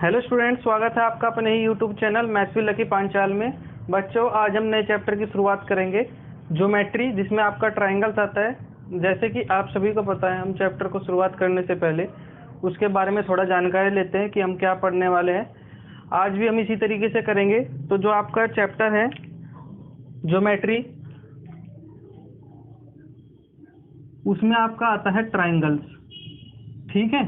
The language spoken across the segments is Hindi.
हेलो स्टूडेंट, स्वागत है आपका अपने ही YouTube channel maths with Lucky Panchal में। बच्चों, आज हम नए चैप्टर की शुरुआत करेंगे, ज्योमेट्री, जिसमें आपका ट्रायंगल्स आता है। जैसे कि आप सभी को पता है, हम चैप्टर को शुरुआत करने से पहले उसके बारे में थोड़ा जानकारी लेते हैं कि हम क्या पढ़ने वाले हैं। आज भी हम इसी तरीके से करेंगे। तो जो आपका चैप्टर है ज्योमेट्री, उसमें आपका आता है ट्रायंगल्स। ठीक है,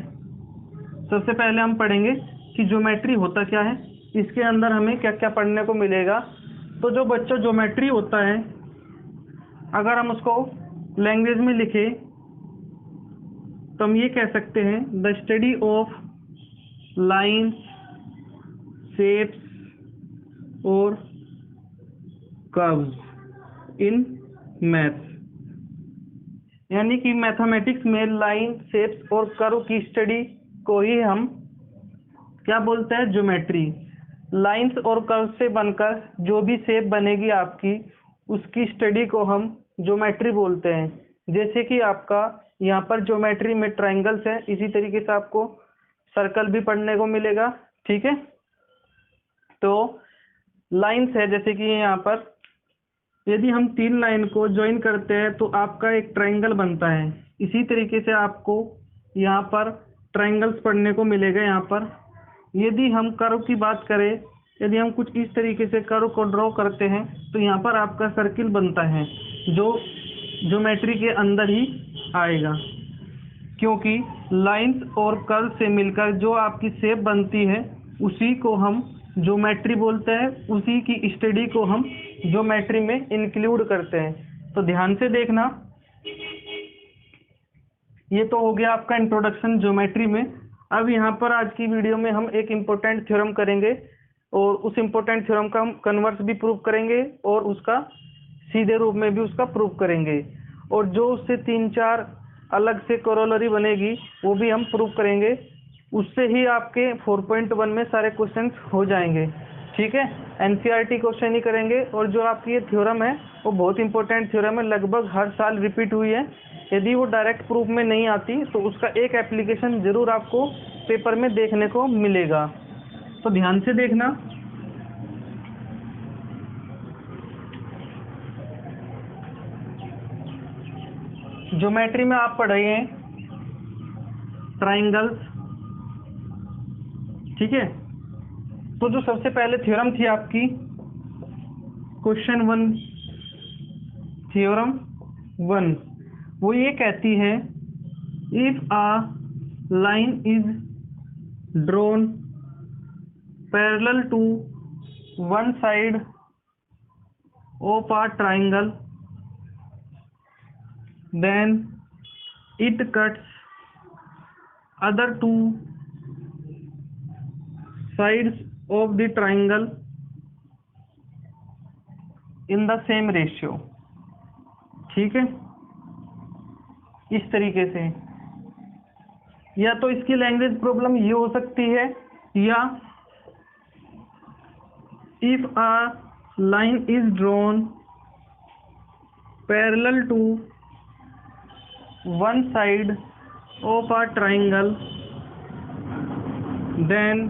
सबसे पहले हम पढ़ेंगे कि ज्योमेट्री होता क्या है, इसके अंदर हमें क्या क्या पढ़ने को मिलेगा। तो जो बच्चों ज्योमेट्री होता है, अगर हम उसको लैंग्वेज में लिखें तो हम ये कह सकते हैं, the study of lines, shapes और कर्व्स इन मैथ्स। यानी कि मैथमेटिक्स में लाइन, शेप्स और कर्व की स्टडी को ही हम क्या बोलते हैं, ज्योमेट्री। लाइंस और कर्व से बनकर जो भी शेप बनेगी आपकी, उसकी स्टडी को हम ज्योमेट्री बोलते हैं। जैसे कि आपका यहाँ पर ज्योमेट्री में ट्रायंगल्स है, इसी तरीके से आपको सर्कल भी पढ़ने को मिलेगा। ठीक है, तो लाइंस है, जैसे कि यहाँ पर यदि हम तीन लाइन को ज्वाइन करते हैं तो आपका एक ट्रायंगल बनता है। इसी तरीके से आपको यहाँ पर ट्रायंगल्स पढ़ने को मिलेगा। यहाँ पर यदि हम कर्व की बात करें, यदि हम कुछ इस तरीके से कर्व को ड्रॉ करते हैं तो यहाँ पर आपका सर्किल बनता है, जो ज्योमेट्री के अंदर ही आएगा, क्योंकि लाइंस और कर्व से मिलकर जो आपकी शेप बनती है उसी को हम ज्योमेट्री बोलते हैं। उसी की स्टडी को हम ज्योमेट्री में इंक्लूड करते हैं। तो ध्यान से देखना, ये तो हो गया आपका इंट्रोडक्शन ज्योमेट्री में। अब यहाँ पर आज की वीडियो में हम एक इम्पोर्टेंट थ्योरम करेंगे और उस इम्पोर्टेंट थ्योरम का हम कन्वर्स भी प्रूव करेंगे और उसका सीधे रूप में भी उसका प्रूव करेंगे, और जो उससे 3-4 अलग से कोरोलरी बनेगी वो भी हम प्रूव करेंगे। उससे ही आपके 4.1 में सारे क्वेश्चंस हो जाएंगे। ठीक है, एनसीईआरटी क्वेश्चन ही करेंगे। और जो आपकी ये थ्योरम है वो बहुत इंपॉर्टेंट थ्योरम है, लगभग हर साल रिपीट हुई है। यदि वो डायरेक्ट प्रूफ में नहीं आती तो उसका एक एप्लीकेशन जरूर आपको पेपर में देखने को मिलेगा। तो ध्यान से देखना। ज्योमेट्री में आप पढ़ रहे हैं ट्रायंगल्स। ठीक है, तो जो सबसे पहले थ्योरम थी आपकी, क्वेश्चन 1, थ्योरम 1, वो ये कहती है, if a line is drawn parallel to one side of a triangle, then it cuts other two sides of the triangle in the same ratio। ठीक है, इस तरीके से। या तो इसकी लैंग्वेज प्रॉब्लम ये हो सकती है, या if a line is drawn parallel to one side of a triangle, then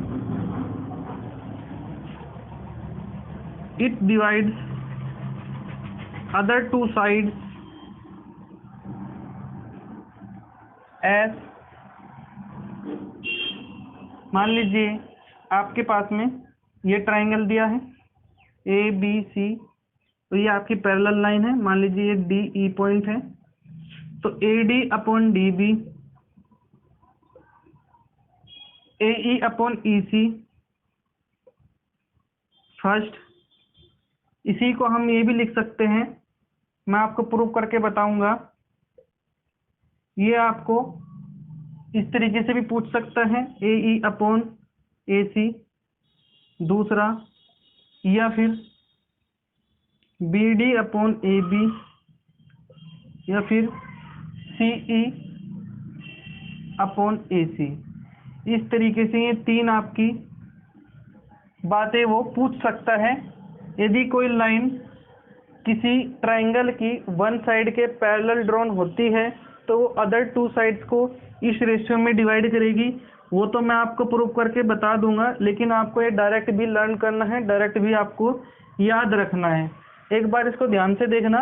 it divides other two sides as, मान लीजिए आपके पास में ये ट्रायंगल दिया है ए बी सी, तो ये आपकी पैरेलल लाइन है। मान लीजिए ये डी ई पॉइंट है, तो A D upon D B, A E upon E C first. इसी को हम ये भी लिख सकते हैं, मैं आपको प्रूव करके बताऊंगा। ये आपको इस तरीके से भी पूछ सकता है, ए ई अपॉन ए सी दूसरा, या फिर B D upon A B, या फिर सी ई अपॉन ए सी। इस तरीके से ये तीन आपकी बातें वो पूछ सकता है। यदि कोई लाइन किसी ट्रायंगल की वन साइड के पैरेलल ड्रॉन होती है तो वो अदर टू साइड्स को इस रेशियो में डिवाइड करेगी। वो तो मैं आपको प्रूव करके बता दूंगा, लेकिन आपको ये डायरेक्ट भी लर्न करना है, डायरेक्ट भी आपको याद रखना है। एक बार इसको ध्यान से देखना,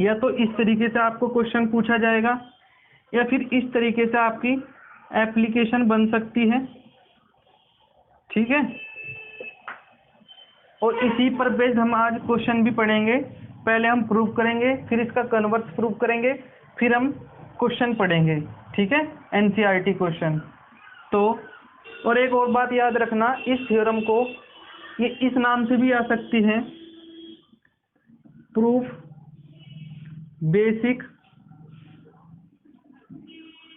या तो इस तरीके से आपको क्वेश्चन पूछा जाएगा, या फिर इस तरीके से आपकी एप्लीकेशन बन सकती है, ठीक है। और इसी पर बेस्ड हम आज क्वेश्चन भी पढ़ेंगे। पहले हम प्रूव करेंगे, फिर इसका कन्वर्स प्रूव करेंगे, फिर हम क्वेश्चन पढ़ेंगे, ठीक है, एनसीईआरटी क्वेश्चन। तो और एक और बात याद रखना, इस थ्योरम को ये इस नाम से भी आ सकती है, प्रूफ बेसिक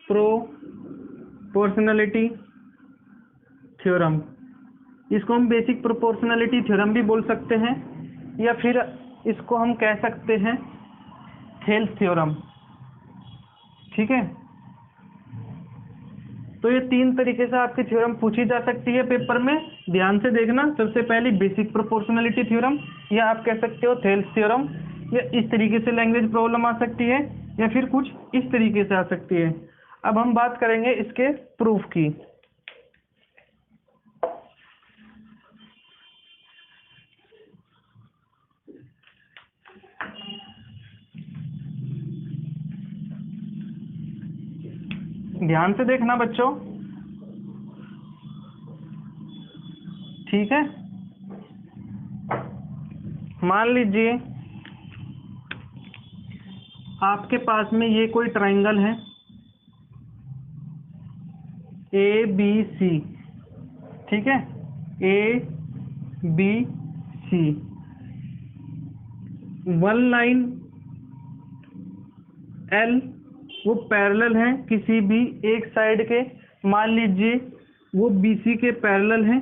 प्रोपोर्शनलिटी थ्योरम। इसको हम बेसिक प्रोपोर्शनलिटी थ्योरम भी बोल सकते हैं, या फिर इसको हम कह सकते हैं थेल्स थ्योरम, ठीक है। तो ये तीन तरीके से आपकी थ्योरम पूछी जा सकती है पेपर में, ध्यान से देखना। सबसे पहले बेसिक प्रोपोर्शनलिटी थ्योरम, या आप कह सकते हो थेल्स थ्योरम, या इस तरीके से लैंग्वेज प्रॉब्लम आ सकती है, या फिर कुछ इस तरीके से आ सकती है। अब हम बात करेंगे इसके प्रूफ की। ध्यान से देखना बच्चों, ठीक है। मान लीजिए आपके पास में ये कोई ट्रायंगल है ए बी सी, ठीक है, A B C. One line L वो पैरेलल है किसी भी एक साइड के, मान लीजिए वो बीसी के पैरेलल है।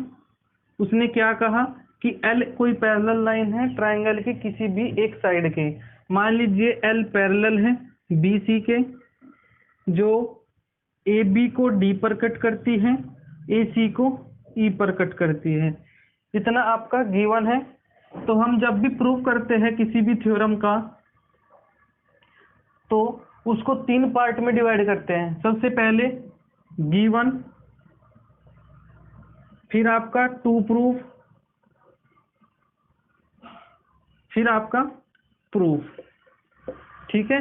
उसने क्या कहा कि एल कोई पैरेलल लाइन है ट्रायंगल के किसी भी एक साइड के। मान लीजिए एल पैरेलल है बीसी के, जो ए बी को डी पर कट करती है, ए सी को ई पर कट करती है। इतना आपका गिवन है। तो हम जब भी प्रूव करते हैं किसी भी थ्योरम का, तो उसको तीन पार्ट में डिवाइड करते हैं। सबसे पहले गिवन, फिर आपका टू प्रूफ, फिर आपका प्रूफ, ठीक है।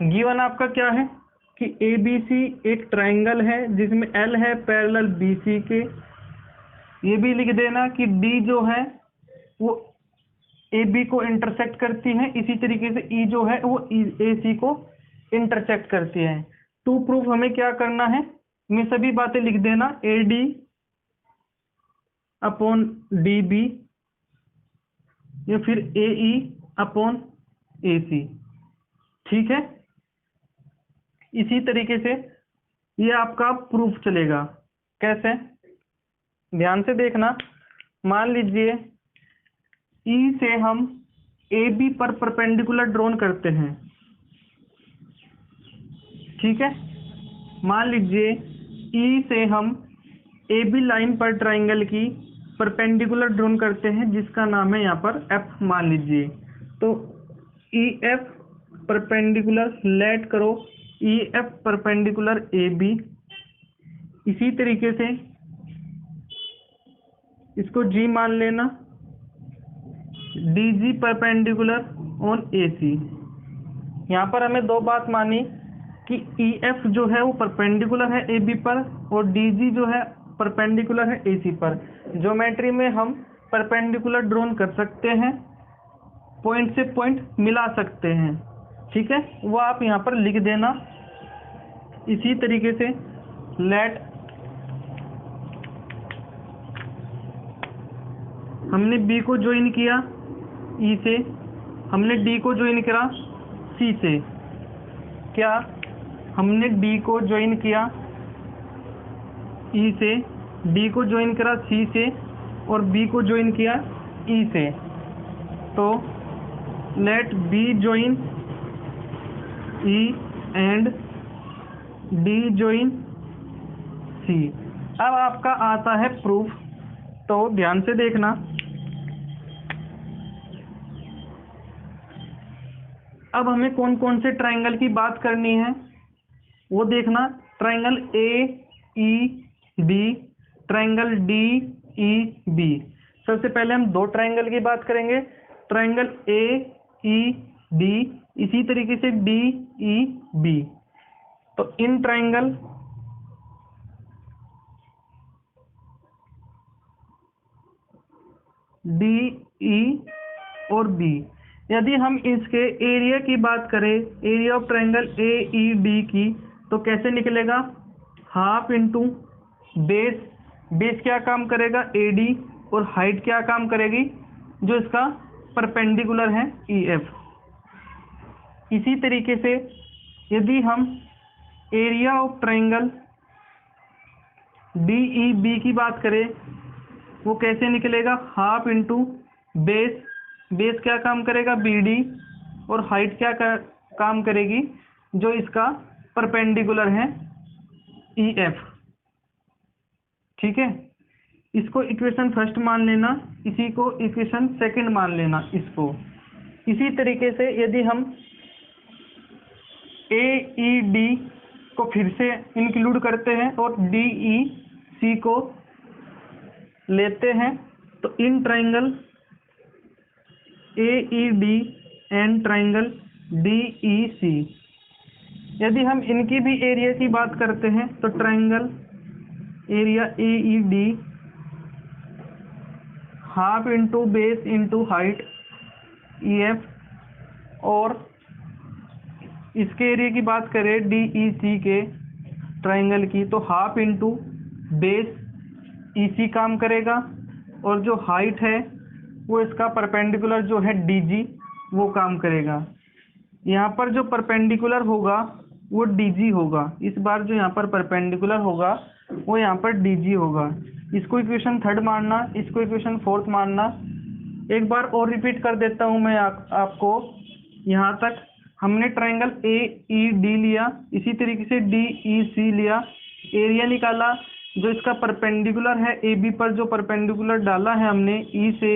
गिवन आपका क्या है कि ए बी सी एक ट्रायंगल है जिसमें एल है पैरेलल बी सी के। ये भी लिख देना कि डी जो है वो ए बी को इंटरसेक्ट करती है, इसी तरीके से ई जो है वो ए सी को इंटरसेक्ट करती है। टू प्रूफ हमें क्या करना है, मैं सभी बातें लिख देना, A D upon D B, या फिर ए ई अपॉन ए सी, ठीक है। इसी तरीके से ये आपका प्रूफ चलेगा। कैसे, ध्यान से देखना। मान लीजिए ई से हम ए बी पर परपेंडिकुलर ड्रॉन करते हैं, ठीक है। मान लीजिए ई से हम ए बी लाइन पर ट्रायंगल की परपेंडिकुलर ड्रॉन करते हैं, जिसका नाम है यहाँ पर एफ मान लीजिए। तो ई एफ परपेंडिकुलर लेट करो E F perpendicular A B. इसी तरीके से इसको जी मान लेना, D G perpendicular on A C. यहाँ पर हमें दो बात मानी कि ई एफ जो है वो परपेंडिकुलर है ए बी पर, और डी जी जो है परपेंडिकुलर है ए सी पर। ज्योमेट्री में हम परपेंडिकुलर ड्रॉन कर सकते हैं, पॉइंट से पॉइंट मिला सकते हैं, ठीक है। वो आप यहाँ पर लिख देना। इसी तरीके से लेट हमने बी को ज्वाइन किया ई से, हमने डी को ज्वाइन करा सी से। क्या हमने डी को ज्वाइन किया ई से, डी को ज्वाइन करा सी से, और बी को ज्वाइन किया ई से। तो let B join E and D join C. अब आपका आता है प्रूफ। तो ध्यान से देखना, अब हमें कौन कौन से ट्रायंगल की बात करनी है वो देखना। Triangle A E D, triangle D E B. सबसे पहले हम दो ट्रायंगल की बात करेंगे, ट्रायंगल ए ई डी, इसी तरीके से डी ई बी। तो इन ट्रायंगल डी ई और बी, यदि हम इसके एरिया की बात करें, area of triangle A E D की, तो कैसे निकलेगा, हाफ इंटू बेस, बेस क्या काम करेगा ए डी, और हाइट क्या काम करेगी जो इसका परपेंडिकुलर है ई एफ। इसी तरीके से यदि हम area of triangle D E B की बात करें, वो कैसे निकलेगा, हाफ इंटू बेस, बेस क्या काम करेगा बी डी, और हाइट क्या काम करेगी जो इसका परपेंडिकुलर है ई एफ। ठीक है, इसको इक्वेशन फर्स्ट मान लेना, इसी को इक्वेशन सेकंड मान लेना इसको। इसी तरीके से यदि हम ए ई डी को फिर से इंक्लूड करते हैं और डी ई सी को लेते हैं, तो इन triangle A E D and triangle D E C, यदि हम इनकी भी एरिया की बात करते हैं, तो triangle area A E D half into base into height E F, और इसके एरिया की बात करें डी ई सी के ट्रायंगल की, तो हाफ इंटू बेस ई सी काम करेगा, और जो हाइट है वो इसका परपेंडिकुलर जो है डी जी वो काम करेगा। यहाँ पर जो परपेंडिकुलर होगा वो डी जी होगा, इस बार जो यहाँ पर परपेंडिकुलर होगा वो यहाँ पर डी जी होगा। इसको इक्वेशन थर्ड मानना, इसको इक्वेशन फोर्थ मानना। एक बार और रिपीट कर देता हूँ मैं आपको, यहाँ तक हमने ट्रायंगल ए ई डी लिया, इसी तरीके से डी ई सी लिया, एरिया निकाला, जो इसका परपेंडिकुलर है ए बी पर जो परपेंडिकुलर डाला है हमने ई से,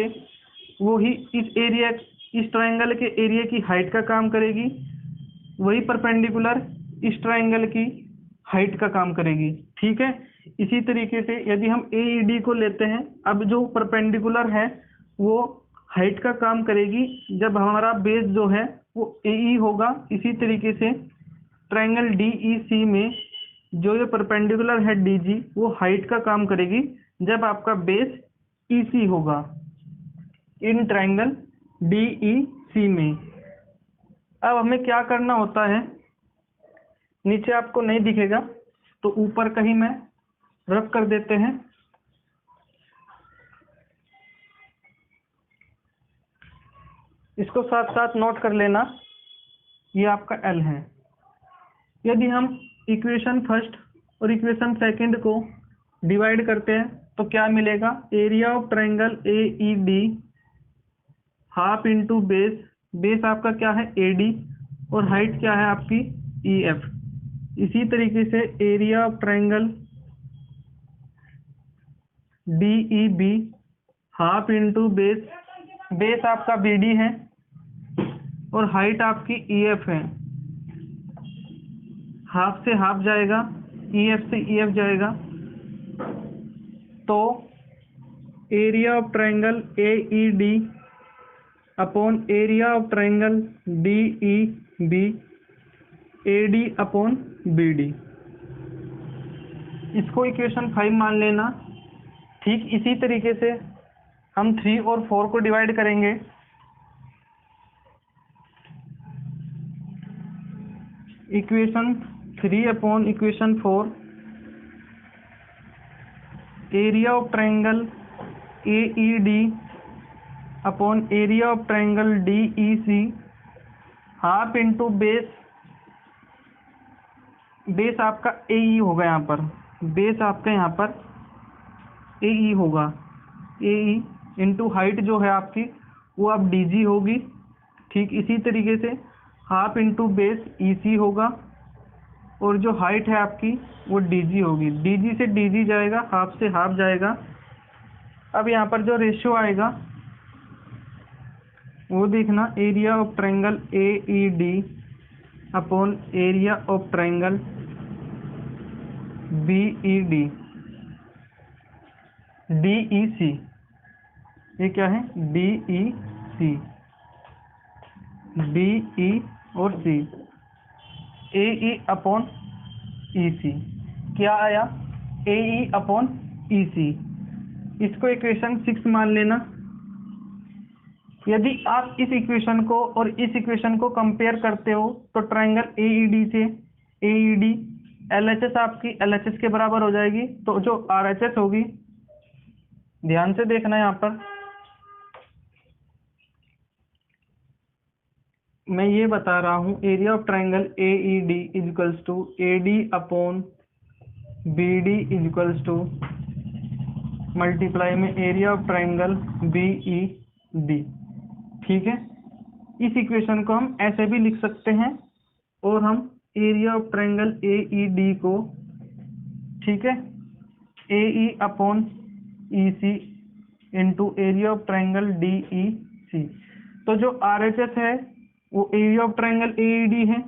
वो ही इस एरिया, इस ट्रायंगल के एरिया की हाइट का काम करेगी, वही परपेंडिकुलर इस ट्रायंगल की हाइट का काम करेगी। ठीक है, इसी तरीके से यदि हम ए ई डी को लेते हैं, अब जो परपेंडिकुलर है वो हाइट का काम करेगी जब हमारा बेस जो है वो ए ई होगा। इसी तरीके से ट्रायंगल डी ई सी में जो ये परपेंडिकुलर है डी जी वो हाइट का काम करेगी जब आपका बेस ई सी होगा in triangle D E C में। अब हमें क्या करना होता है, नीचे आपको नहीं दिखेगा तो ऊपर कहीं मैं रफ कर देते हैं। इसको साथ साथ नोट कर लेना, ये आपका एल है। यदि हम इक्वेशन फर्स्ट और इक्वेशन सेकंड को डिवाइड करते हैं तो क्या मिलेगा, area of triangle A E D half into base, base आपका क्या है ए डी, और हाइट क्या है आपकी ई एफ। इसी तरीके से area of triangle D E B half into base, base आपका बी डी है और हाइट आपकी ई एफ है, हाफ से हाफ जाएगा, ई एफ से ई एफ जाएगा, तो area of triangle A E D upon area of triangle D E B A D upon B D, इसको इक्वेशन 5 मान लेना। ठीक इसी तरीके से हम 3 और 4 को डिवाइड करेंगे। Equation 3 upon equation 4, area of triangle A E D upon area of triangle D E C half into base, base आपका ए ई होगा, यहाँ पर बेस आपका यहाँ पर ए ई होगा, ए ई इंटू हाइट जो है आपकी वो अब डी जी होगी। ठीक इसी तरीके से हाफ इंटू बेस ई सी होगा, और जो हाइट है आपकी वो डी जी होगी, डी जी से डी जी जाएगा, हाफ से हाफ जाएगा। अब यहाँ पर जो रेशियो आएगा वो देखना, area of triangle A E D upon area of triangle B E D, D E C, ये क्या है, डी ई सी, डी ई और सी, ए ई अपॉन ई सी, क्या आया, ए ई अपॉन ई सी। इसको इक्वेशन 6 मान लेना। यदि आप इस इक्वेशन को और इस इक्वेशन को कंपेयर करते हो तो ट्रायंगल ए ई डी से A E D L H S आपकी एल एच एस के बराबर हो जाएगी, तो जो आर एच एस होगी, ध्यान से देखना यहाँ पर मैं ये बता रहा हूँ, area of triangle A E D equals to A D upon B D equals to multiply में area of triangle B E D. ठीक है, इस इक्वेशन को हम ऐसे भी लिख सकते हैं और हम area of triangle A E D को, ठीक है, A E upon E C into area of triangle D E C. तो जो आर एच एस है वो area of triangle A E D है,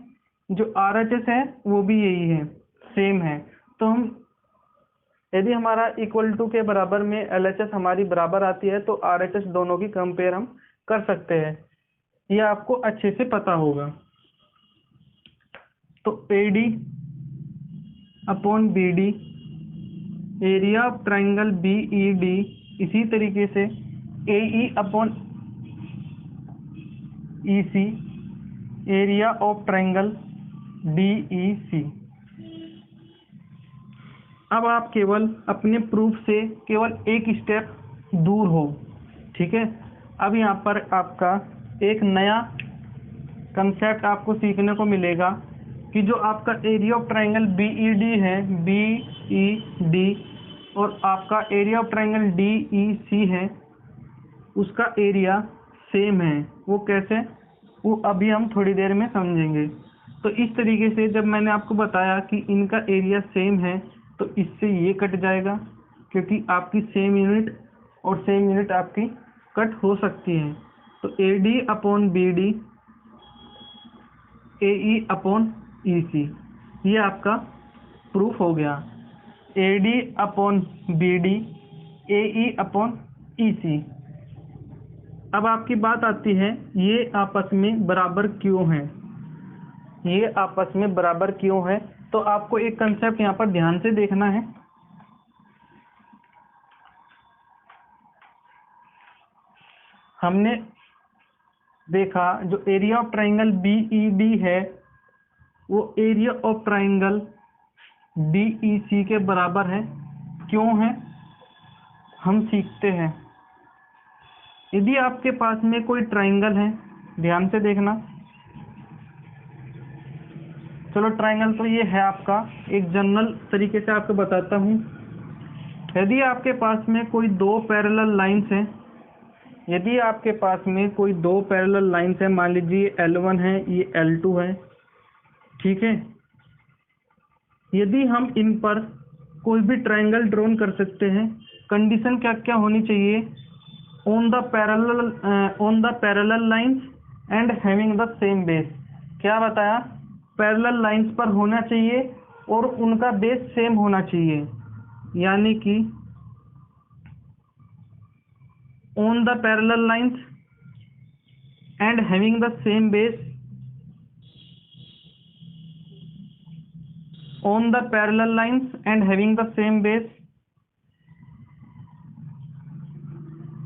जो आर एच एस है वो भी यही है, सेम है। तो हम यदि हमारा इक्वल टू के बराबर में एल एच एस हमारी बराबर आती है तो आर एच एस दोनों की कंपेयर हम कर सकते हैं, यह आपको अच्छे से पता होगा। तो A D upon B D, area of triangle B E D, इसी तरीके से A E upon E C, area of triangle D E C. अब आप केवल अपने प्रूफ से केवल एक स्टेप दूर हो। ठीक है, अब यहाँ पर आपका एक नया कंसेप्ट आपको सीखने को मिलेगा कि जो आपका area of triangle B E D है, बी ई डी, और आपका area of triangle D E C है, उसका एरिया सेम है। वो कैसे, वो अभी हम थोड़ी देर में समझेंगे। तो इस तरीके से जब मैंने आपको बताया कि इनका एरिया सेम है तो इससे ये कट जाएगा, क्योंकि आपकी सेम यूनिट और सेम यूनिट आपकी कट हो सकती है। तो A D upon B D, A E upon E C, ये आपका प्रूफ हो गया। A D upon B D, A E upon E C. अब आपकी बात आती है ये आपस में बराबर क्यों हैं, ये आपस में बराबर क्यों है। तो आपको एक कंसेप्ट यहाँ पर ध्यान से देखना है। हमने देखा जो area of triangle B E D है वो area of triangle D E C के बराबर है। क्यों है, हम सीखते हैं। यदि आपके पास में कोई ट्रायंगल है, ध्यान से देखना, चलो ट्रायंगल तो ये है आपका, एक जनरल तरीके से आपको बताता हूँ। यदि आपके पास में कोई दो पैरेलल लाइंस हैं, यदि आपके पास में कोई दो पैरेलल लाइंस है, मान लीजिए L1 है, ये L2 है, ठीक है। यदि हम इन पर कोई भी ट्रायंगल ड्रॉन कर सकते हैं, कंडीशन क्या क्या होनी चाहिए, on the parallel lines and having the same base. क्या बताया, पैरेलल लाइंस पर होना चाहिए और उनका बेस सेम होना चाहिए, यानी कि on the parallel lines and having the same base, on the parallel lines and having the same base,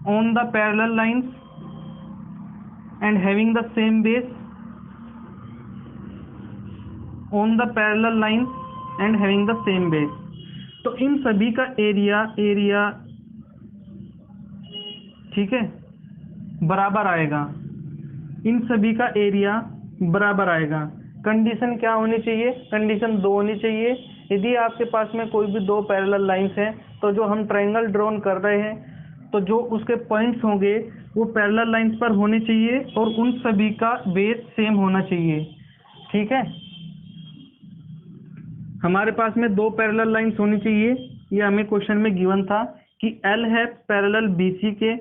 on the parallel lines and having the same base, on the parallel line and having the same base. तो इन सभी का एरिया ठीक है बराबर आएगा, इन सभी का एरिया बराबर आएगा। कंडीशन क्या होनी चाहिए, कंडीशन दो होनी चाहिए। यदि आपके पास में कोई भी दो पैरेलल लाइंस हैं तो जो हम ट्रायंगल ड्रॉन कर रहे हैं तो जो उसके पॉइंट्स होंगे वो पैरेलल लाइंस पर होने चाहिए और उन सभी का बेस सेम होना चाहिए। ठीक है, हमारे पास में दो पैरेलल लाइंस होनी चाहिए, ये हमें क्वेश्चन में गिवन था कि L है पैरेलल BC के,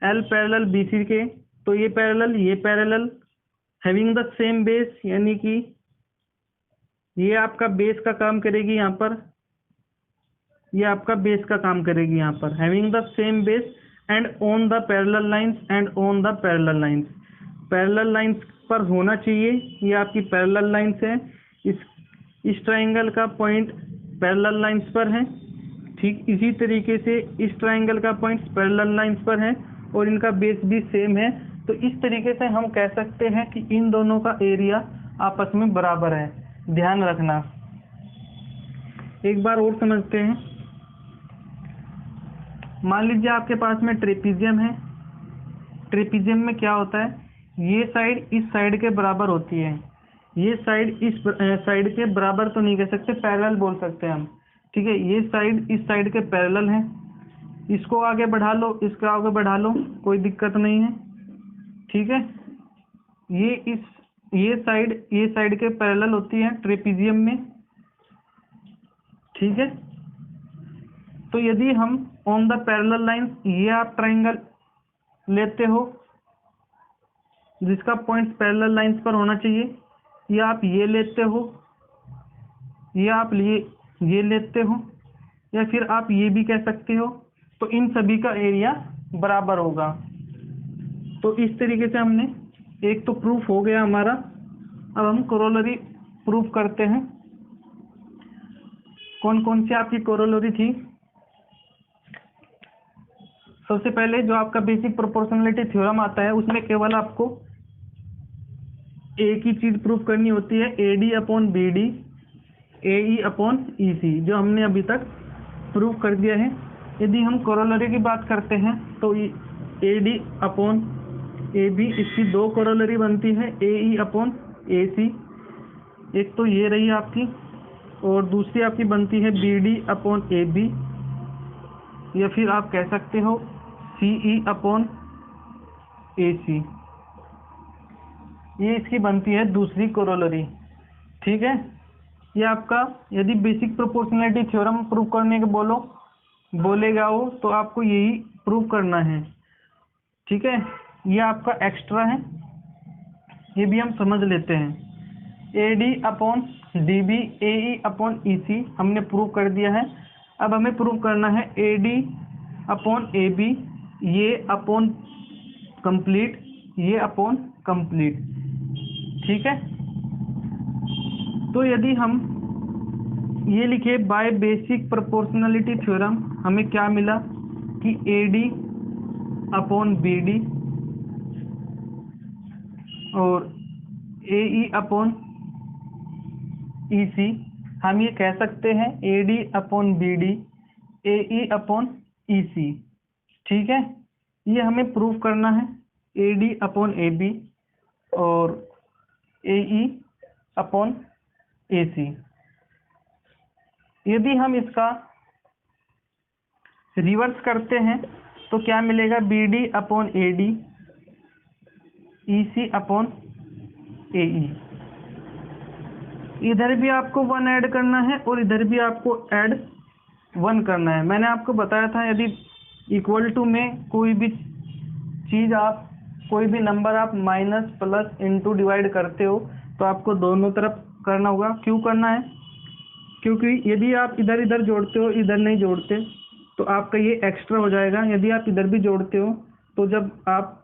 L पैरेलल BC के, तो ये parallel having the same base, यानी कि ये आपका बेस का काम करेगी यहाँ पर, ये आपका बेस का काम करेगी यहाँ पर, having the same base and on the parallel lines and on the parallel lines, parallel lines पर होना चाहिए। ये आपकी पैरेलल लाइंस है, इस ट्राइंगल का पॉइंट पैरेलल लाइंस पर है, ठीक इसी तरीके से इस ट्राइंगल का पॉइंट पैरेलल लाइंस पर है और इनका बेस भी सेम है। तो इस तरीके से हम कह सकते हैं कि इन दोनों का एरिया आपस में बराबर है। ध्यान रखना। एक बार और समझते हैं। मान लीजिए आपके पास में ट्रेपीजियम है। ट्रेपीजियम में क्या होता है, ये साइड इस साइड के बराबर होती है, ये साइड इस साइड के बराबर तो नहीं कह सकते, पैरेलल बोल सकते हैं हम, ठीक है। ये साइड इस साइड के पैरेलल है, इसको आगे बढ़ा लो, इसको आगे बढ़ा लो, कोई दिक्कत नहीं है, ठीक है। ये साइड के पैरेलल होती है ट्रेपीजियम में, ठीक है। तो यदि हम ऑन द पैरेलल लाइंस, ये आप ट्राइंगल लेते हो जिसका पॉइंट पैरेलल लाइंस पर होना चाहिए, या आप ये लेते हो, या आप ये लेते हो, या फिर आप ये भी कह सकते हो, तो इन सभी का एरिया बराबर होगा। तो इस तरीके से हमने एक तो प्रूफ हो गया हमारा। अब हम कोरोलरी प्रूफ करते हैं। कौन कौन सी आपकी कोरोलरी थी? सबसे पहले जो आपका बेसिक प्रोपोर्शनलिटी थ्योरम आता है, उसमें केवल आपको एक ही चीज प्रूफ करनी होती है, AD upon BD AE upon EC, जो हमने अभी तक प्रूफ कर दिया है। यदि हम कोरोलरी की बात करते हैं तो AD अपॉन AB, इसकी दो कोरोलरी बनती है, AE अपॉन AC, एक तो ये रही आपकी, और दूसरी आपकी बनती है BD अपॉन AB, या फिर आप कह सकते हो CE अपॉन AC, ये इसकी बनती है दूसरी कोरोलरी, ठीक है। ये आपका यदि बेसिक प्रोपोर्शनलिटी थ्योरम प्रूव करने के बोलेगा हो तो आपको यही प्रूव करना है, ठीक है। ये आपका एक्स्ट्रा है, ये भी हम समझ लेते हैं। AD upon DB AE upon EC हमने प्रूव कर दिया है। अब हमें प्रूव करना है AD अपॉन AB, ये अपॉन कंप्लीट, ये अपॉन कंप्लीट, ठीक है। तो यदि हम ये लिखे बाय बेसिक प्रोपोर्शनलिटी थ्योरम, हमें क्या मिला कि AD अपॉन BD और AE अपॉन EC, हम ये कह सकते हैं AD upon BD AE upon EC, ठीक है। ये हमें प्रूव करना है AD अपॉन AB और AE अपॉन AC। यदि हम इसका रिवर्स करते हैं तो क्या मिलेगा, BD upon AD EC upon AE। इधर भी आपको 1 ऐड करना है और इधर भी आपको ऐड 1 करना है। मैंने आपको बताया था यदि इक्वल टू में कोई भी चीज़ आप कोई भी नंबर आप माइनस प्लस इनटू डिवाइड करते हो तो आपको दोनों तरफ करना होगा। क्यों करना है? क्योंकि यदि आप इधर इधर जोड़ते हो, इधर नहीं जोड़ते, तो आपका ये एक्स्ट्रा हो जाएगा। यदि आप इधर भी जोड़ते हो तो जब आप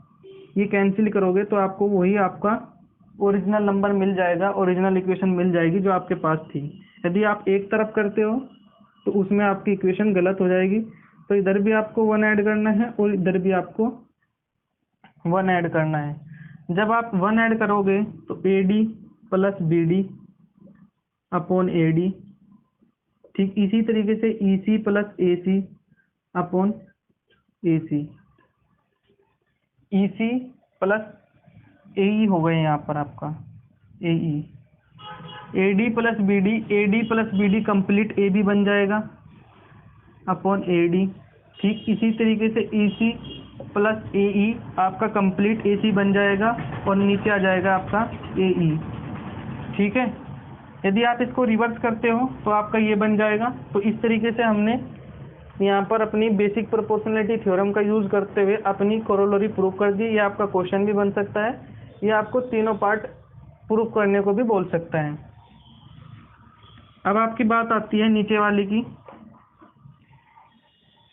ये कैंसिल करोगे तो आपको वही आपका ओरिजिनल नंबर मिल जाएगा, ओरिजिनल इक्वेशन मिल जाएगी जो आपके पास थी। यदि आप एक तरफ करते हो तो उसमें आपकी इक्वेशन गलत हो जाएगी। तो इधर भी आपको 1 ऐड करना है और इधर भी आपको 1 ऐड करना है। जब आप 1 ऐड करोगे तो AD plus BD upon AD, ठीक इसी तरीके से EC plus AC upon AC, EC plus AE हो गए यहाँ पर आपका AE, AD plus BD complete AB बन जाएगा अपॉन AD, ठीक इसी तरीके से EC प्लस AE आपका कंप्लीट AC बन जाएगा और नीचे आ जाएगा आपका AE, ठीक है। यदि आप इसको रिवर्स करते हो तो आपका ये बन जाएगा। तो इस तरीके से हमने यहाँ पर अपनी बेसिक प्रोपोर्शनलिटी थ्योरम का यूज़ करते हुए अपनी कोरोलरी प्रूव कर दी। ये आपका क्वेश्चन भी बन सकता है, ये आपको तीनों पार्ट प्रूव करने को भी बोल सकता है। अब आपकी बात आती है नीचे वाली की,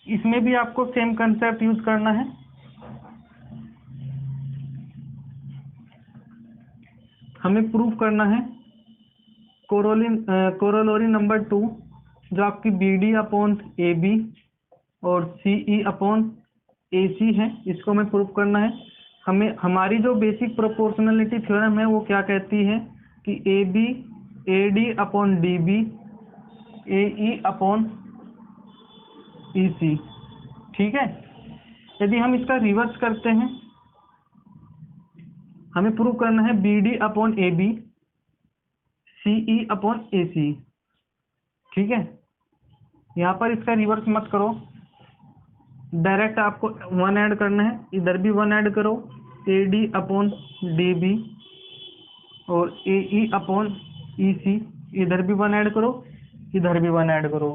इसमें भी आपको सेम कंसेप्ट यूज करना है। हमें प्रूफ करना है कोरोलरी नंबर 2, जो आपकी B D upon A B और सी ई अपॉन ए सी है, इसको हमें प्रूफ करना है। हमें हमारी जो बेसिक प्रोपोर्शनलिटी थ्योरम है वो क्या कहती है कि A B A D upon D B A E upon E C. ठीक है, यदि हम इसका रिवर्स करते हैं, हमें प्रूव करना है B D upon A B C E upon A C. ठीक है, यहाँ पर इसका रिवर्स मत करो, डायरेक्ट आपको 1 ऐड करना है, इधर भी 1 ऐड करो, A D upon D B और ए ई अपॉन ई सी, इधर भी 1 ऐड करो, इधर भी 1 ऐड करो।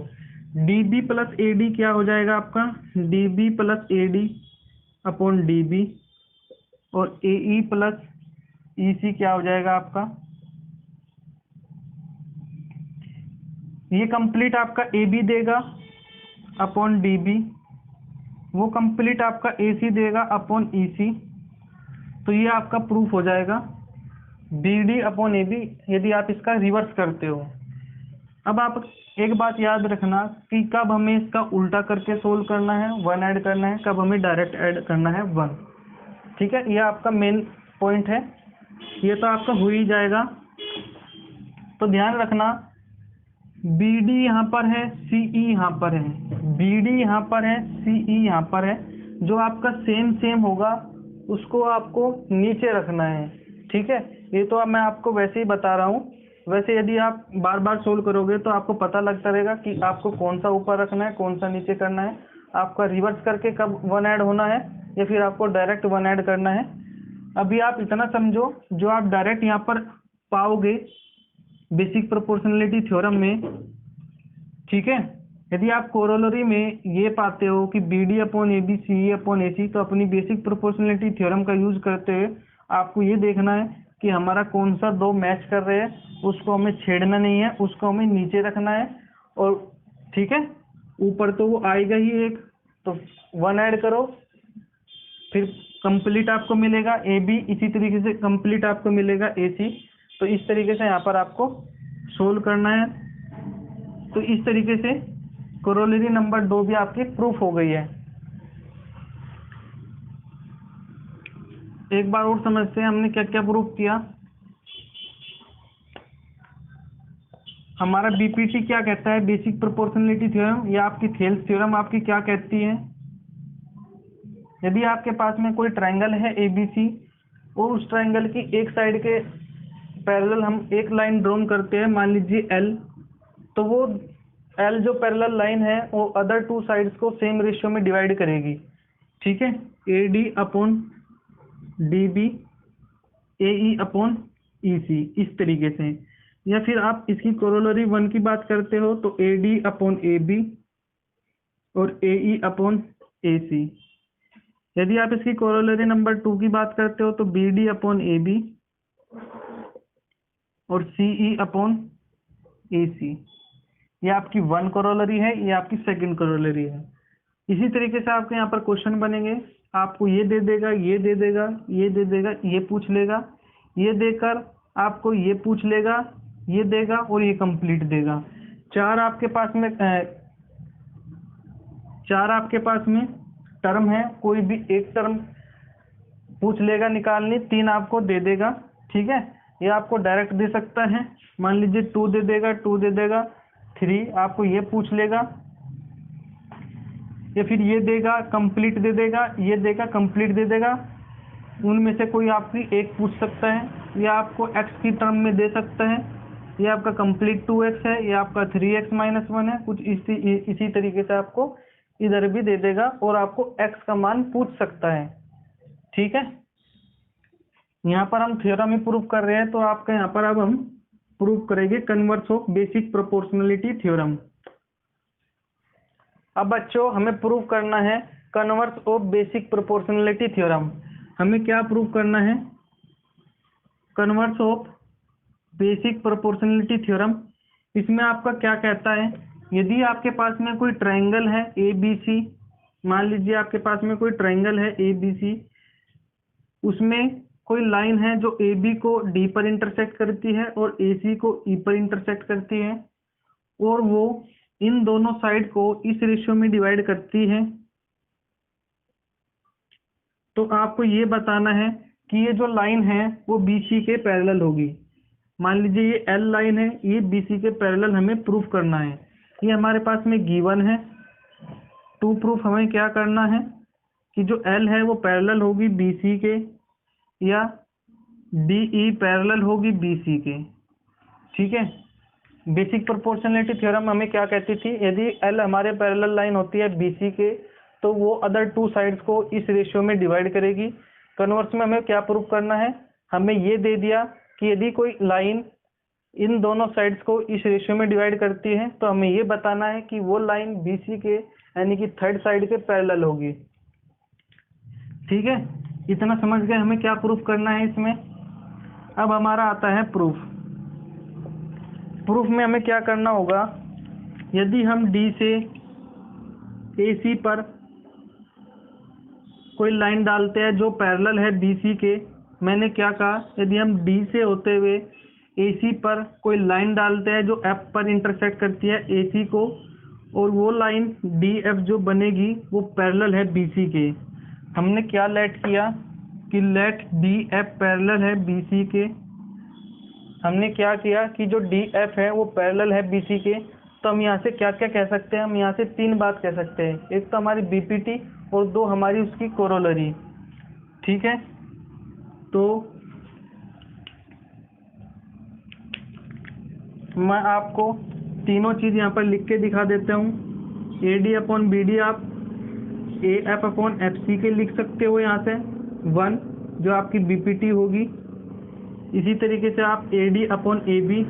D B plus A D क्या हो जाएगा आपका, D B plus A D upon D B और ए ई प्लस ई सी क्या हो जाएगा आपका, ये कंप्लीट आपका ए बी देगा अपॉन डी बी, वो कंप्लीट आपका ए सी देगा अपॉन ई सी। तो ये आपका प्रूफ हो जाएगा B D upon A B, यदि आप इसका रिवर्स करते हो। अब आप एक बात याद रखना कि कब हमें इसका उल्टा करके सोल्व करना है, 1 ऐड करना है, कब हमें डायरेक्ट ऐड करना है 1। ठीक है, ये आपका मेन पॉइंट है, ये तो आपका हो ही जाएगा। तो ध्यान रखना बी डी यहाँ पर है, सी ई यहाँ पर है, बी डी यहाँ पर है, सी ई यहाँ पर है, जो आपका सेम होगा उसको आपको नीचे रखना है। ठीक है, ये तो अब मैं आपको वैसे ही बता रहा हूँ, वैसे यदि आप बार बार सोल्व करोगे तो आपको पता लगता रहेगा कि आपको कौन सा ऊपर रखना है, कौन सा नीचे करना है, आपका रिवर्स करके कब 1 ऐड होना है या फिर आपको डायरेक्ट 1 ऐड करना है। अभी आप इतना समझो, जो आप डायरेक्ट यहाँ पर पाओगे बेसिक प्रोपोर्शनलिटी थ्योरम में, ठीक है, यदि आप कोरोलरी में ये पाते हो कि B D upon A B C E upon A C, तो अपनी बेसिक प्रोपोर्शनलिटी थ्योरम का यूज करते हुए आपको ये देखना है कि हमारा कौन सा 2 मैच कर रहे हैं, उसको हमें छेड़ना नहीं है, उसको हमें नीचे रखना है। और ठीक है, ऊपर तो वो आएगा ही एक, तो 1 ऐड करो, फिर कंप्लीट आपको मिलेगा ए बी, इसी तरीके से कंप्लीट आपको मिलेगा ए सी। तो इस तरीके से यहाँ पर आपको सोल्व करना है। तो इस तरीके से कोरोलरी नंबर 2 भी आपकी प्रूफ हो गई है। एक बार और समझते हैं हमने क्या क्या प्रूफ किया। हमारा बीपीटी क्या कहता है, बेसिक प्रोपोर्शनलिटी थ्योरम, या आपकी थेल्स थ्योरम आपकी क्या कहती है, यदि आपके पास में कोई ट्रायंगल है एबीसी और उस ट्रायंगल की एक साइड के पैरेलल हम एक लाइन ड्रॉ करते हैं, मान लीजिए एल, तो वो एल जो पैरेलल लाइन है वो अदर 2 साइड्स को सेम रेशियो में डिवाइड करेगी। ठीक है, A D upon D B A E upon E C, इस तरीके से। या फिर आप इसकी कोरोलरी 1 की बात करते हो तो A D upon A B और ए ई अपॉन ए सी। यदि आप इसकी कोरोलरी नंबर 2 की बात करते हो तो B D upon A B और सी ई अपॉन ए सी। ये आपकी 1 कोरोलरी है, ये आपकी 2nd कोरोलरी है। इसी तरीके से आपके यहाँ पर क्वेश्चन बनेंगे, आपको ये दे देगा, ये दे देगा, ये दे देगा, ये पूछ लेगा, ये देकर आपको ये पूछ लेगा, ये देगा और ये कंप्लीट देगा। 4 आपके पास में टर्म है, कोई भी एक टर्म पूछ लेगा निकालनी, 3 आपको दे देगा। ठीक है, ये आपको डायरेक्ट दे सकता है, मान लीजिए 2 दे देगा, 2 दे देगा, 3 आपको ये पूछ लेगा, या फिर ये देगा कंप्लीट दे देगा, ये देगा कंप्लीट दे देगा। उनमें से कोई आपकी एक पूछ सकता है, या आपको x की टर्म में दे सकता है, ये आपका कंप्लीट 2x है, या आपका 3x - 1 है, कुछ इसी तरीके से आपको इधर भी दे देगा और आपको x का मान पूछ सकता है। ठीक है, यहाँ पर हम थ्योरम ही प्रूव कर रहे हैं, तो आपका यहाँ पर अब हम प्रूव करेंगे converse of basic proportionality theorem. अब बच्चों हमें प्रूव करना है converse of basic proportionality theorem. हमें क्या प्रूव करना है, converse of basic proportionality theorem. इसमें आपका क्या कहता है यदि आपके पास में कोई ट्रायंगल है ए बी सी, मान लीजिए आपके पास में कोई ट्रायंगल है ए बी सी, उसमें कोई लाइन है जो ए बी को डी पर इंटरसेक्ट करती है और ए सी को ई पर इंटरसेक्ट करती है, और वो इन दोनों साइड को इस रेशियो में डिवाइड करती है, तो आपको ये बताना है कि ये जो लाइन है वो बी सी के पैरेलल होगी। मान लीजिए ये एल लाइन है, ये बी सी के पैरेलल हमें प्रूफ करना है। ये हमारे पास में गिवन है। टू प्रूफ हमें क्या करना है कि जो एल है वो पैरेलल होगी बी सी के, या डी ई पैरेलल होगी बी सी के। ठीक है। बेसिक प्रोपोर्शनलिटी थ्योरम हमें क्या कहती थी, यदि एल हमारे पैरेलल लाइन होती है बी सी के, तो वो अदर टू साइड्स को इस रेशियो में डिवाइड करेगी। कन्वर्स में हमें क्या प्रूफ करना है, हमें ये दे दिया कि यदि कोई लाइन इन दोनों साइड्स को इस रेशियो में डिवाइड करती है, तो हमें ये बताना है कि वो लाइन बी सी के यानी कि थर्ड साइड के पैरेलल होगी। ठीक है, इतना समझ गए हमें क्या प्रूफ करना है इसमें। अब हमारा आता है प्रूफ। प्रूफ में हमें क्या करना होगा, यदि हम डी से ए सी पर कोई लाइन डालते हैं जो पैरेलल है बी सी के, मैंने क्या कहा, यदि हम डी से होते हुए ए सी पर कोई लाइन डालते हैं जो एफ पर इंटरसेक्ट करती है ए सी को, और वो लाइन डी एफ जो बनेगी वो पैरेलल है बी सी के। हमने क्या लेट किया कि लेट डी एफ पैरेलल है बी सी के। हमने क्या किया कि जो डी एफ है वो पैरेलल है बी सी के, तो हम यहाँ से क्या क्या कह सकते हैं, हम यहाँ से तीन बात कह सकते हैं। एक तो हमारी बीपीटी और दो हमारी उसकी कोरोलरी। ठीक है, तो मैं आपको तीनों चीज़ यहाँ पर लिख के दिखा देता हूँ। A D upon B D आप A F upon F C के लिख सकते हो यहाँ से 1, जो आपकी बीपीटी होगी। इसी तरीके से आप A D upon A B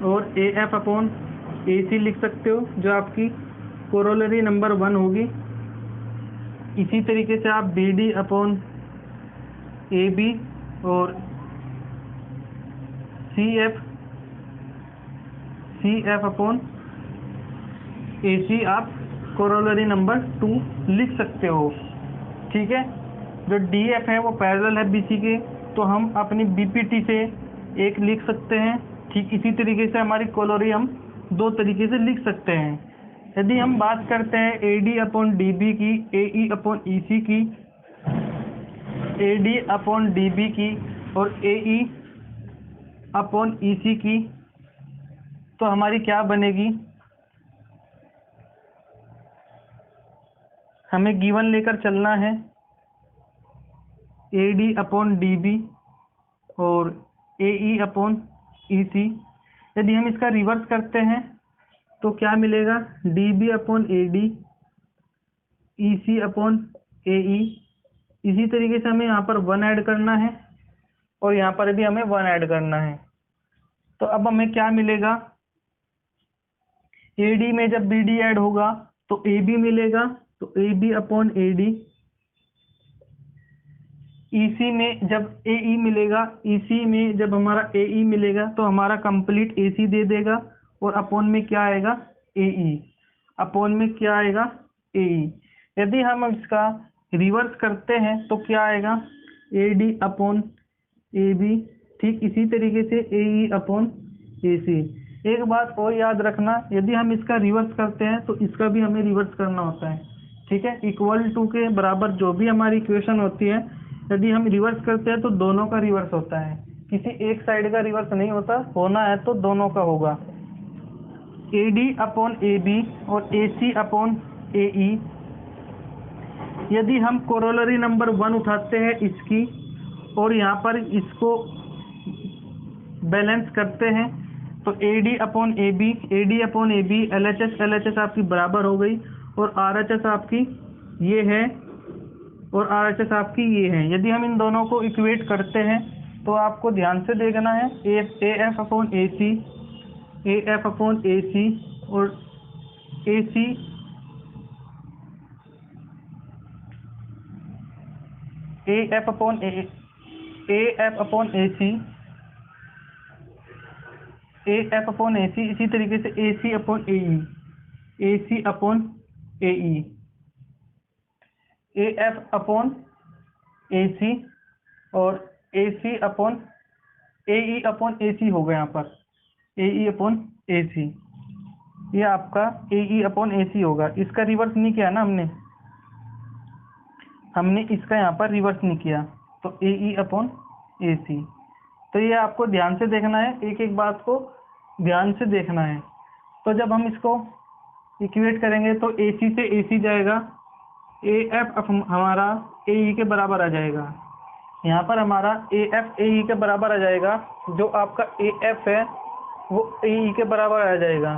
और ए एफ अपॉन ए सी लिख सकते हो, जो आपकी कोरोलरी नंबर 1 होगी। इसी तरीके से आप B D upon A B और सी एफ अपॉन ए सी आप कोरोलरी नंबर 2 लिख सकते हो। ठीक है, जो डी एफ है वो पैरेलल है बी सी के, तो हम अपनी बीपीटी से एक लिख सकते हैं। ठीक इसी तरीके से हमारी कोरोलरी हम दो तरीके से लिख सकते हैं। यदि हम बात करते हैं A D upon D B की, A E upon E C की, A D upon D B की और A E upon E C की, तो हमारी क्या बनेगी, हमें गिवन लेकर चलना है A D upon D B और A E upon E C. यदि हम इसका रिवर्स करते हैं तो क्या मिलेगा, D B upon A D, E C upon A E. इसी तरीके से हमें यहाँ पर 1 ऐड करना है और यहाँ पर भी हमें 1 ऐड करना है। तो अब हमें क्या मिलेगा, ए डी में जब बी डी ऐड होगा तो ए बी मिलेगा, तो A B upon A D. E C में जब ए ई मिलेगा, ई सी में जब हमारा ए ई मिलेगा तो हमारा कंप्लीट ए सी दे देगा, और अपॉन में क्या आएगा, ए ई। अपॉन में क्या आएगा, ए ई। यदि हम इसका रिवर्स करते हैं तो क्या आएगा, A D upon A B. ठीक इसी तरीके से ए ई अपॉन ए सी। एक बात और याद रखना, यदि हम इसका रिवर्स करते हैं तो इसका भी हमें रिवर्स करना होता है। ठीक है, इक्वल टू के बराबर जो भी हमारी इक्वेशन होती है, यदि हम रिवर्स करते हैं तो दोनों का रिवर्स होता है, किसी एक साइड का रिवर्स नहीं होता, होना है तो दोनों का होगा। A D upon A B और ए सी अपॉन ए ई। यदि हम कोरोलरी नंबर 1 उठाते हैं इसकी और यहाँ पर इसको बैलेंस करते हैं, तो A D upon A B, A D upon A B, L H S आपकी बराबर हो गई, और आर एच एस आपकी ये है और आर एच एस आपकी ये है। यदि हम इन दोनों को इक्वेट करते हैं तो आपको ध्यान से देखना है, A F upon A C, A F upon A C और A C A F upon A C, A F upon A C, इसी तरीके से A C upon A E, A C upon A E, A F upon A C और A C upon A E upon A सी हो गया यहाँ पर, ए ई अपॉन ए सी, ये आपका ए ई अपॉन ए सी होगा। इसका रिवर्स नहीं किया ना हमने इसका यहाँ पर रिवर्स नहीं किया, तो ए ई अपॉन ए सी। तो ये आपको ध्यान से देखना है, एक एक बात को ध्यान से देखना है। तो जब हम इसको इक्वेट करेंगे तो ए सी से ए सी जाएगा, ए एफ हमारा ए ई के बराबर आ जाएगा, यहाँ पर हमारा ए एफ ए ई के बराबर आ जाएगा, जो आपका ए एफ है वो ए ई के बराबर आ जाएगा।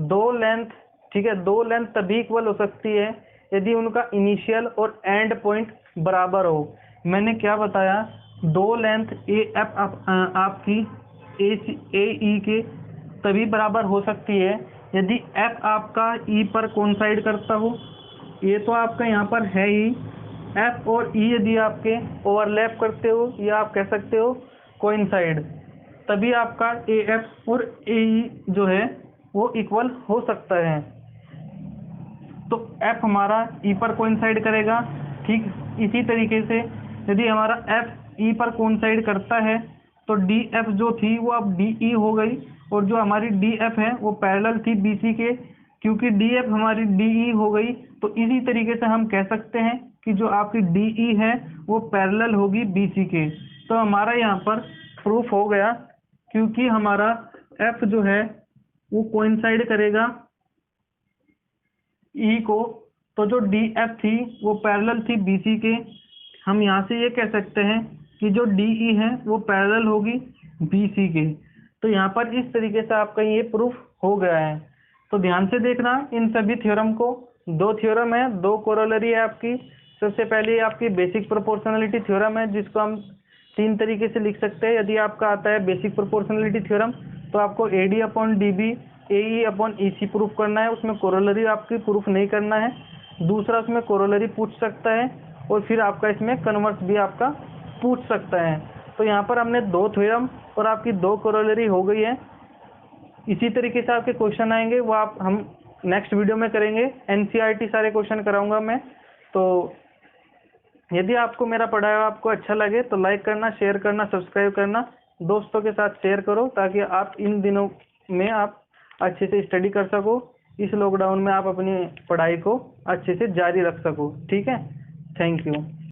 दो लेंथ, ठीक है, दो लेंथ तभी इक्वल हो सकती है यदि उनका इनिशियल और एंड पॉइंट बराबर हो। मैंने क्या बताया, दो लेंथ ए एफ आपकी ए ई के तभी बराबर हो सकती है यदि एफ आपका ई पर कोइंसाइड करता हो। ये तो आपका यहाँ पर है ही, एफ और ई यदि आपके ओवरलैप करते हो या आप कह सकते हो कोइंसाइड, तभी आपका ए एफ और ए ई जो है वो इक्वल हो सकता है। तो एफ हमारा ई पर कोइंसाइड करेगा, ठीक इसी तरीके से यदि हमारा एफ ई पर कोइंसाइड करता है तो डी एफ जो थी वो अब डी ई हो गई, और जो हमारी डी एफ है वो पैरेलल थी बी सी के, क्योंकि डी एफ हमारी डी ई हो गई। तो इसी तरीके से हम कह सकते हैं कि जो आपकी डी ई है वो पैरेलल होगी बी सी के। तो हमारा यहाँ पर प्रूफ हो गया, क्योंकि हमारा एफ जो है वो कोइंसाइड करेगा ई को, तो जो डी एफ थी वो पैरेलल थी बी सी के। हम यहाँ से ये कह सकते हैं कि जो डी ई है वो पैरेलल होगी बी सी के। तो यहाँ पर इस तरीके से आपका ये प्रूफ हो गया है। तो ध्यान से देखना इन सभी थ्योरम को, दो थ्योरम है, दो कोरोलरी है आपकी। सबसे पहले आपकी बेसिक प्रोपोर्शनलिटी थ्योरम है, जिसको हम तीन तरीके से लिख सकते हैं। यदि आपका आता है बेसिक प्रोपोर्शनलिटी थ्योरम तो आपको A D upon D B A E upon E C proof करना है, उसमें कोरोलरी आपकी प्रूफ नहीं करना है। दूसरा उसमें कोरोलरी पूछ सकता है, और फिर आपका इसमें कन्वर्स भी आपका पूछ सकता है। तो यहाँ पर हमने दो थ्योरम और आपकी दो कोरोलरी हो गई है। इसी तरीके से आपके क्वेश्चन आएंगे, वो हम नेक्स्ट वीडियो में करेंगे। एनसीईआरटी सारे क्वेश्चन कराऊंगा मैं। तो यदि आपको मेरा पढ़ाया आपको अच्छा लगे तो लाइक करना, शेयर करना, सब्सक्राइब करना, दोस्तों के साथ शेयर करो, ताकि आप इन दिनों में आप अच्छे से स्टडी कर सको। इस लॉकडाउन में आप अपनी पढ़ाई को अच्छे से जारी रख सको। ठीक है, थैंक यू।